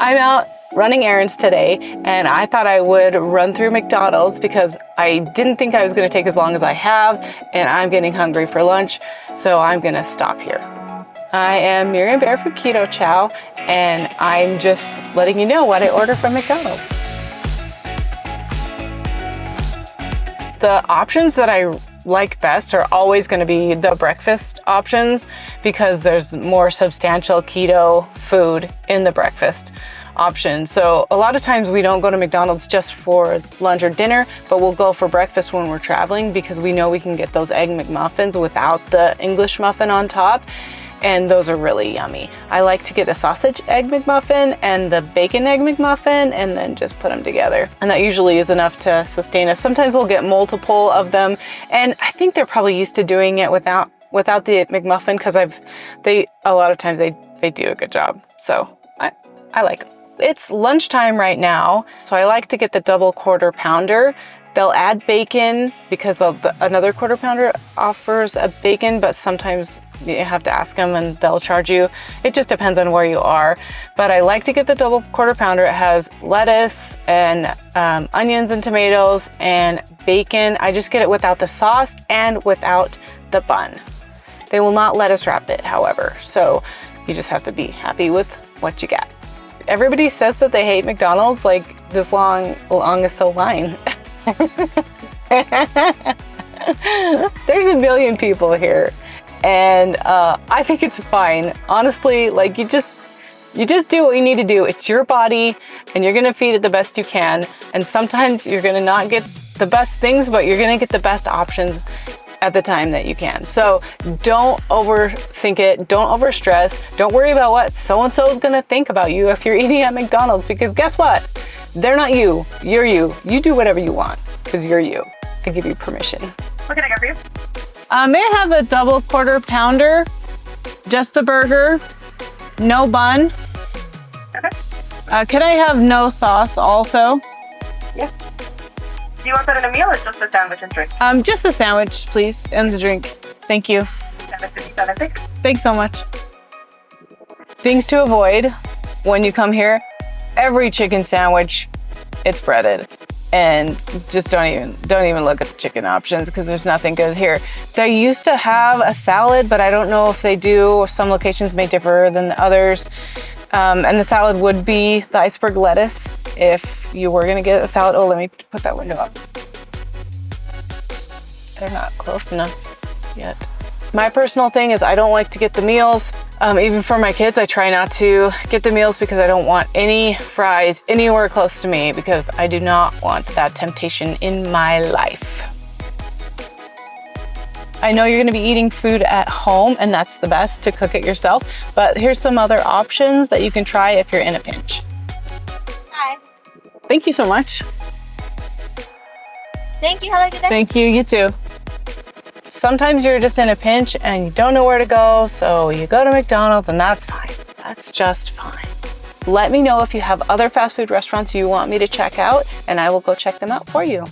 I'm out running errands today, and I thought I would run through McDonald's because I didn't think I was going to take as long as I have, and I'm getting hungry for lunch, so I'm going to stop here. I am Miriam Bear from Keto Chow, and I'm just letting you know what I order from McDonald's. The options that I like best are always going to be the breakfast options because there's more substantial keto food in the breakfast option. So a lot of times we don't go to McDonald's just for lunch or dinner, but we'll go for breakfast when we're traveling because we know we can get those Egg McMuffins without the English muffin on top. And those are really yummy. I like to get the sausage Egg McMuffin and the bacon Egg McMuffin and then just put them together. And that usually is enough to sustain us. Sometimes we'll get multiple of them. And I think they're probably used to doing it without the McMuffin because a lot of times they do a good job. So I like them. It's lunchtime right now. So I like to get the double quarter pounder. They'll add bacon because another quarter pounder offers a bacon, but sometimes you have to ask them and they'll charge you. It just depends on where you are. But I like to get the double quarter pounder. It has lettuce and onions and tomatoes and bacon. I just get it without the sauce and without the bun. They will not let us wrap it, however. So you just have to be happy with what you get. Everybody says that they hate McDonald's, like this longest line. There's a million people here. And I think it's fine. Honestly, like you just do what you need to do. It's your body and you're gonna feed it the best you can. And sometimes you're gonna not get the best things, but you're gonna get the best options at the time that you can. So don't overthink it, don't overstress, don't worry about what so-and-so is gonna think about you if you're eating at McDonald's, because guess what? They're not you, you're you. You do whatever you want, because you're you. I give you permission. What can I get for you? May I have a double quarter pounder? Just the burger, no bun. Okay. Could I have no sauce also? Yeah. Do you want that in a meal or just a sandwich and drink? Just the sandwich, please, and the drink. Thank you. 7.57. Thanks so much. Things to avoid when you come here. Every chicken sandwich, it's breaded. And just don't even look at the chicken options because there's nothing good here. They used to have a salad, but I don't know if they do. Some locations may differ than the others. And the salad would be the iceberg lettuce if you were gonna get a salad. Oh, let me put that window up. They're not close enough yet. My personal thing is I don't like to get the meals. Even for my kids, I try not to get the meals because I don't want any fries anywhere close to me because I do not want that temptation in my life. I know you're gonna be eating food at home and that's the best to cook it yourself, but here's some other options that you can try if you're in a pinch. Hi. Thank you so much. Thank you. Have a good day. Thank you, you too. Sometimes you're just in a pinch and you don't know where to go, so you go to McDonald's and that's fine. That's just fine. Let me know if you have other fast food restaurants you want me to check out and I will go check them out for you.